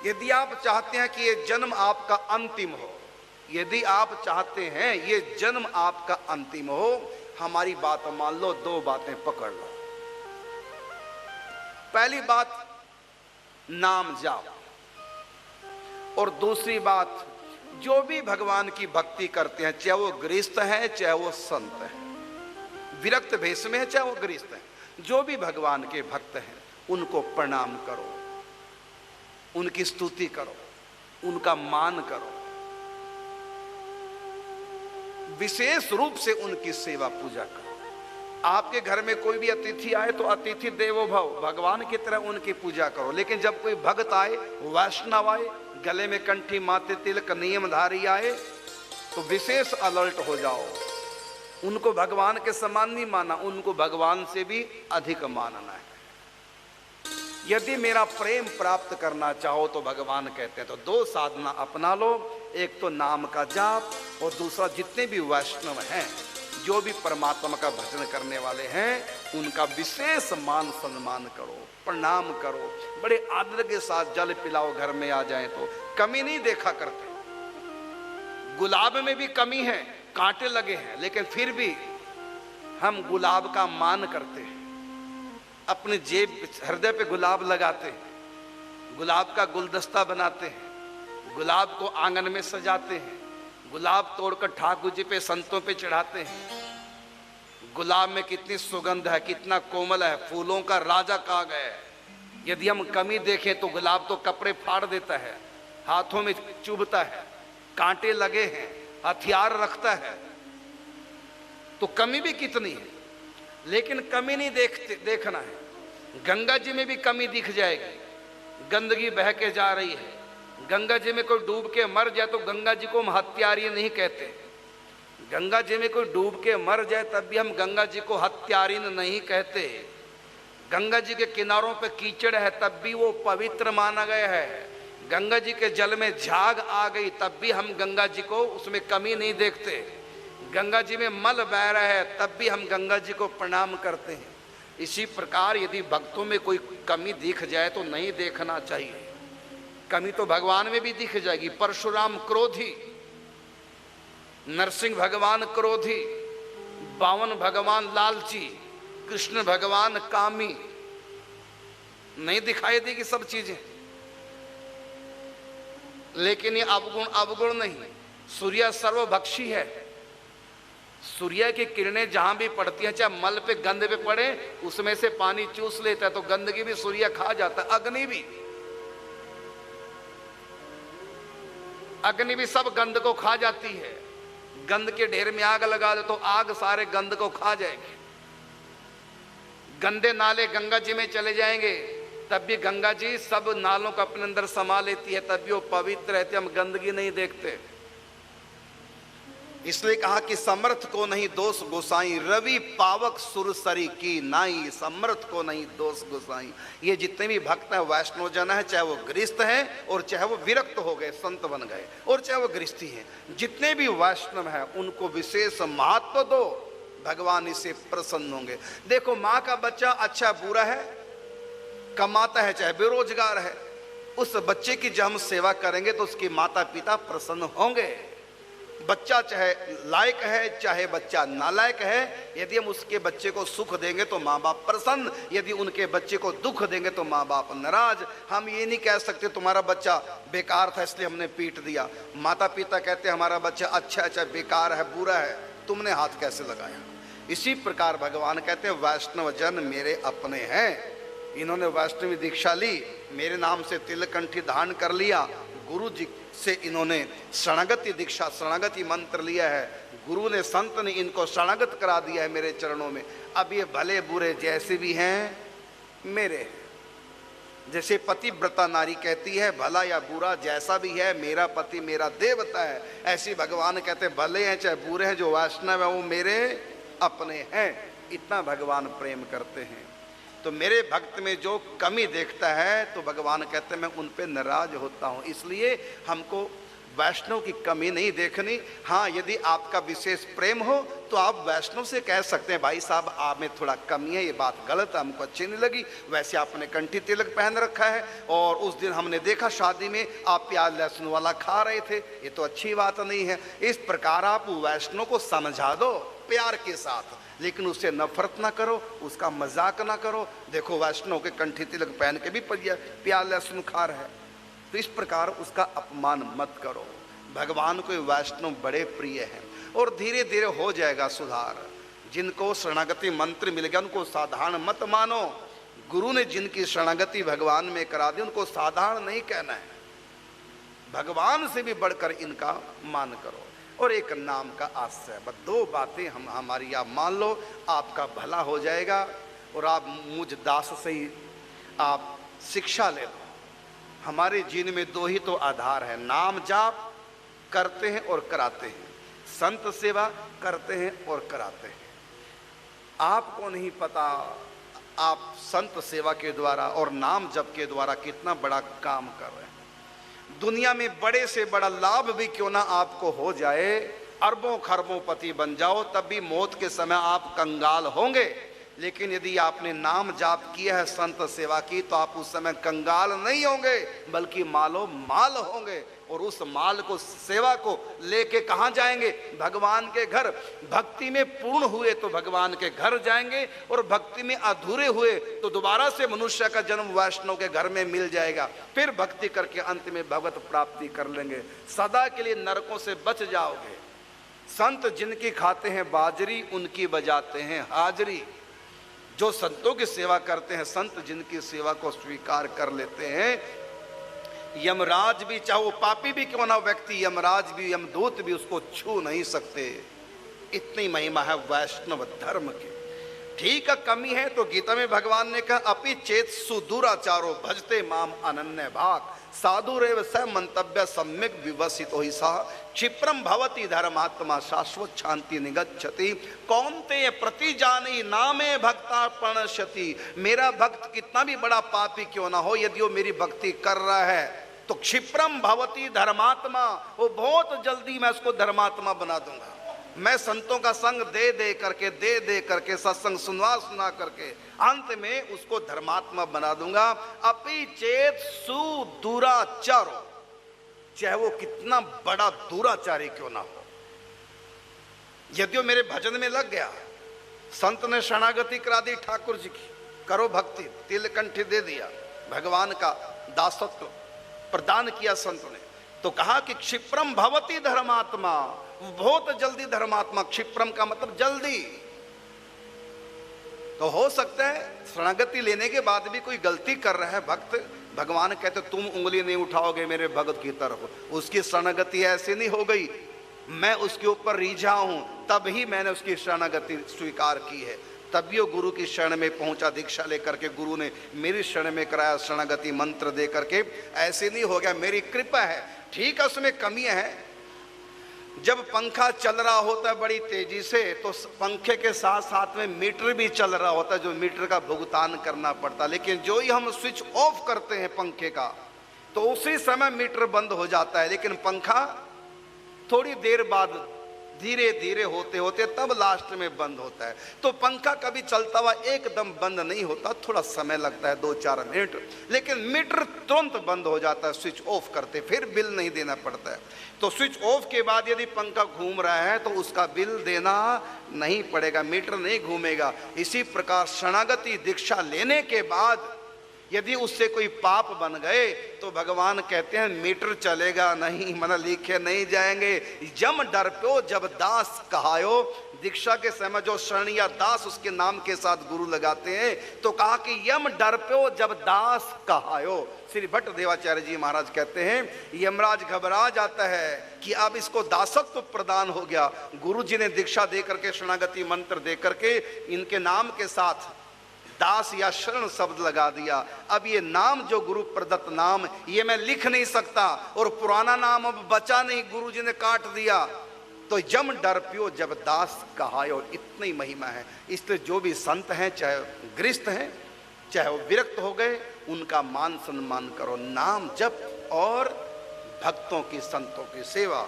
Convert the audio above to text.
यदि आप चाहते हैं कि ये जन्म आपका अंतिम हो, यदि आप चाहते हैं ये जन्म आपका अंतिम हो, हमारी बात मान लो, दो बातें पकड़ लो। पहली बात नाम जाप, और दूसरी बात जो भी भगवान की भक्ति करते हैं, चाहे वो गृहस्थ है चाहे वो संत है, विरक्त भेष में है चाहे वो गृहस्थ है, जो भी भगवान के भक्त हैं उनको प्रणाम करो, उनकी स्तुति करो, उनका मान करो, विशेष रूप से उनकी सेवा पूजा करो। आपके घर में कोई भी अतिथि आए तो अतिथि देवो भव, भगवान की तरह उनकी पूजा करो। लेकिन जब कोई भक्त आए, वैष्णव आए, गले में कंठी माथे तिलक नियमधारी आए, तो विशेष अलर्ट हो जाओ। उनको भगवान के समान नहीं माना, उनको भगवान से भी अधिक मानना है। यदि मेरा प्रेम प्राप्त करना चाहो तो भगवान कहते हैं तो दो साधना अपना लो, एक तो नाम का जाप, और दूसरा जितने भी वैष्णव हैं, जो भी परमात्मा का भजन करने वाले हैं, उनका विशेष मान सम्मान करो, प्रणाम करो, बड़े आदर के साथ जल पिलाओ, घर में आ जाए तो कमी नहीं देखा करते। गुलाब में भी कमी है, कांटे लगे हैं, लेकिन फिर भी हम गुलाब का मान करते हैं, अपने जेब हृदय पे गुलाब लगाते हैं, गुलाब का गुलदस्ता बनाते हैं, गुलाब को आंगन में सजाते हैं, गुलाब तोड़कर ठाकुर जी पे, संतों पे चढ़ाते हैं। गुलाब में कितनी सुगंध है, कितना कोमल है, फूलों का राजा कहा गया है। यदि हम कमी देखें तो गुलाब तो कपड़े फाड़ देता है, हाथों में चुभता है, कांटे लगे हैं, हथियार रखता है, तो कमी भी कितनी है। लेकिन कमी नहीं देखना है। गंगा जी में भी कमी दिख जाएगी, गंदगी बह के जा रही है। गंगा जी में कोई डूब के मर जाए तो गंगा जी को हम हत्यारी नहीं कहते। गंगा जी में कोई डूब के मर जाए तब भी हम गंगा जी को हत्यारी नहीं कहते। गंगा जी के किनारों पे कीचड़ है तब भी वो पवित्र माना गया है। गंगा जी के जल में झाग आ गई तब भी हम गंगा जी को उसमें कमी नहीं देखते। गंगा जी में मल बह रहा है तब भी हम गंगा जी को प्रणाम करते हैं। इसी प्रकार यदि भक्तों में कोई कमी दिख जाए तो नहीं देखना चाहिए। कमी तो भगवान में भी दिख जाएगी। परशुराम क्रोधी, नरसिंह भगवान क्रोधी, बावन भगवान लालची, कृष्ण भगवान कामी, नहीं दिखाई देगी सब चीजें। लेकिन ये अवगुण नहीं। सूर्य सर्वभक्षी है। सूर्य की किरणें जहां भी पड़ती हैं, चाहे मल पे गंद पे पड़े, उसमें से पानी चूस लेता है, तो गंदगी भी सूर्य खा जाता है। अग्नि भी सब गंद को खा जाती है। गंद के ढेर में आग लगा दे तो आग सारे गंद को खा जाएगी। गंदे नाले गंगा जी में चले जाएंगे तब भी गंगा जी सब नालों को अपने अंदर समा लेती है, तब भी वो पवित्र रहते। हम गंदगी नहीं देखते। इसलिए कहा कि समर्थ को नहीं दोष गोसाई, रवि पावक सुरसरी की नाई। समर्थ को नहीं दोष गोसाई। ये जितने भी भक्त हैं वैष्णव जन है, चाहे वो गृहस्थ हैं और चाहे वो विरक्त हो गए संत बन गए, और चाहे वो गृहस्थी हैं, जितने भी वैष्णव हैं उनको विशेष महत्व दो, भगवान इससे प्रसन्न होंगे। देखो, माँ का बच्चा अच्छा बुरा है, कमाता है चाहे बेरोजगार है, उस बच्चे की जब हम सेवा करेंगे तो उसके माता पिता प्रसन्न होंगे। बच्चा चाहे लायक है चाहे बच्चा नालायक है, यदि हम उसके बच्चे को सुख देंगे तो माँ बाप प्रसन्न, यदि उनके बच्चे को दुख देंगे तो माँ बाप नाराज। हम ये नहीं कह सकते तुम्हारा बच्चा बेकार था इसलिए हमने पीट दिया। माता पिता कहते हमारा बच्चा अच्छा है चाहे बेकार है बुरा है, तुमने हाथ कैसे लगाया। इसी प्रकार भगवान कहते हैं वैष्णव जन मेरे अपने हैं। इन्होंने वैष्णवी दीक्षा ली, मेरे नाम से तिलकंठी धारण कर लिया, गुरु जी से इन्होंने शरणागति दीक्षा शरणागति मंत्र लिया है, गुरु ने संत ने इनको शरणागत करा दिया है मेरे चरणों में। अब ये भले बुरे जैसे भी हैं मेरे हैं। जैसे पतिव्रता नारी कहती है भला या बुरा जैसा भी है मेरा पति मेरा देवता है, ऐसी भगवान कहते हैं भले हैं चाहे बुरे हैं, जो वैष्णव है वो मेरे अपने हैं। इतना भगवान प्रेम करते हैं। तो मेरे भक्त में जो कमी देखता है तो भगवान कहते हैं मैं उन पे नाराज होता हूँ। इसलिए हमको वैष्णव की कमी नहीं देखनी। हाँ, यदि आपका विशेष प्रेम हो तो आप वैष्णव से कह सकते हैं, भाई साहब आप में थोड़ा कमी है, ये बात गलत है, हमको अच्छी नहीं लगी। वैसे आपने कंठी तिलक पहन रखा है और उस दिन हमने देखा शादी में आप प्याज लहसुन वाला खा रहे थे, ये तो अच्छी बात नहीं है। इस प्रकार आप वैष्णव को समझा दो प्यार के साथ, लेकिन उससे नफरत ना करो, उसका मजाक ना करो। देखो वैष्णव के कंठी तिलक पहन के भी प्याज लहसुन खा रहे हैं, तो इस प्रकार उसका अपमान मत करो। भगवान को वैष्णव बड़े प्रिय हैं और धीरे धीरे हो जाएगा सुधार। जिनको शरणागति मंत्र मिल गया उनको साधारण मत मानो। गुरु ने जिनकी शरणागति भगवान में करा दी उनको साधारण नहीं कहना है, भगवान से भी बढ़कर इनका मान करो। और एक नाम का आश्रय, बस दो बातें हमारी आप मान लो, आपका भला हो जाएगा। और आप मुझ दास से ही आप शिक्षा ले लो। हमारे जीवन में दो ही तो आधार है, नाम जाप करते हैं और कराते हैं, संत सेवा करते हैं और कराते हैं। आपको नहीं पता आप संत सेवा के द्वारा और नाम जप के द्वारा कितना बड़ा काम कर रहे हैं। दुनिया में बड़े से बड़ा लाभ भी क्यों ना आपको हो जाए, अरबों खरबों पति बन जाओ, तब भी मौत के समय आप कंगाल होंगे। लेकिन यदि आपने नाम जाप किया है, संत सेवा की, तो आप उस समय कंगाल नहीं होंगे बल्कि मालो माल होंगे। और उस माल को, सेवा को लेके कहाँ जाएंगे? भगवान के घर। भक्ति में पूर्ण हुए तो भगवान के घर जाएंगे, और भक्ति में अधूरे हुए तो दोबारा से मनुष्य का जन्म वैष्णव के घर में मिल जाएगा। फिर भक्ति करके अंत में भगवत प्राप्ति कर लेंगे, सदा के लिए नरकों से बच जाओगे। संत जिनकी खाते हैं बाजरी उनकी बजाते हैं हाजरी। जो संतों की सेवा करते हैं, संत जिनकी सेवा को स्वीकार कर लेते हैं, यमराज भी, चाहे वो पापी भी क्यों ना व्यक्ति, यमराज भी, यमदूत भी उसको छू नहीं सकते। इतनी महिमा है वैष्णव धर्म की। ठीक है, कमी है तो गीता में भगवान ने कहा, अपि चेत सुदूराचारो भजते माम अनन्य भाग साधुरेव स मंतव्य सम्यक विवसितो हि सा क्षिप्रम भवति धर्मात्मा शाश्वत शांति निगच्छति कौन्तेय प्रतिजानी नामे भक्ता प्रणश्यति। मेरा भक्त कितना भी बड़ा पापी क्यों ना हो, यदि वो मेरी भक्ति कर रहा है तो क्षिप्रम भवति धर्मात्मा, वो बहुत जल्दी मैं उसको धर्मात्मा बना दूंगा। मैं संतों का संग दे करके सत्संग सुना करके अंत में उसको धर्मात्मा बना दूंगा। अपि चेत सुदूराचारो, चाहे वो कितना बड़ा दूराचारी क्यों ना हो, यदि वो मेरे भजन में लग गया, संत ने शरणागति करा दी ठाकुर जी की, करो भक्ति, तिलकंठी दे दिया, भगवान का दासत्व प्रदान किया संत ने, तो कहा कि क्षिप्रम भवति धर्मात्मा, बहुत जल्दी धर्मात्मा। क्षिप्रम का मतलब जल्दी। तो हो सकता है शरणागति लेने के बाद भी कोई गलती कर रहा है भक्त, भगवान कहते तुम उंगली नहीं उठाओगे मेरे भगत की तरफ, उसकी शरणागति ऐसे नहीं हो गई, मैं उसके ऊपर रिझा हूं, तब ही मैंने उसकी शरणागति स्वीकार की है, तभी वो गुरु की शरण में पहुंचा। दीक्षा लेकर के गुरु ने मेरी शरण में कराया शरणागति मंत्र दे करके, ऐसे नहीं हो गया, मेरी कृपा है। ठीक है, उसमें कमियां हैं। जब पंखा चल रहा होता है बड़ी तेजी से, तो पंखे के साथ साथ में मीटर भी चल रहा होता है, जो मीटर का भुगतान करना पड़ता है। लेकिन जो ही हम स्विच ऑफ करते हैं पंखे का, तो उसी समय मीटर बंद हो जाता है। लेकिन पंखा थोड़ी देर बाद धीरे धीरे होते होते तब लास्ट में बंद होता है। तो पंखा कभी चलता हुआ एकदम बंद नहीं होता, थोड़ा समय लगता है 2-4 मिनट, लेकिन मीटर तुरंत बंद हो जाता है स्विच ऑफ करते, फिर बिल नहीं देना पड़ता है। तो स्विच ऑफ के बाद यदि पंखा घूम रहा है तो उसका बिल देना नहीं पड़ेगा, मीटर नहीं घूमेगा। इसी प्रकार शरणागति दीक्षा लेने के बाद यदि उससे कोई पाप बन गए तो भगवान कहते हैं मीटर चलेगा नहीं, मन लिखे नहीं जाएंगे। जम डर पे जब दास कहायो, दीक्षा के समय जो शरण या दास उसके नाम के साथ गुरु लगाते हैं, तो कहा कि यम डर पे जब दास कहायो। श्री भट्ट देवाचार्य जी महाराज कहते हैं यमराज घबरा जाता है कि अब इसको दासत्व प्रदान हो गया, गुरु जी ने दीक्षा दे करके शरणागति मंत्र दे करके इनके नाम के साथ दास या शरण शब्द लगा दिया। अब ये नाम जो गुरु प्रदत्त नाम, ये मैं लिख नहीं सकता, और पुराना नाम अब बचा नहीं, गुरु जी ने काट दिया। तो जम डर प्यो जब दास कहायो, इतनी महिमा है। इसलिए जो भी संत हैं, चाहे गृहस्थ हैं चाहे वो विरक्त हो गए, उनका मान सम्मान करो, नाम जप और भक्तों की, संतों की सेवा।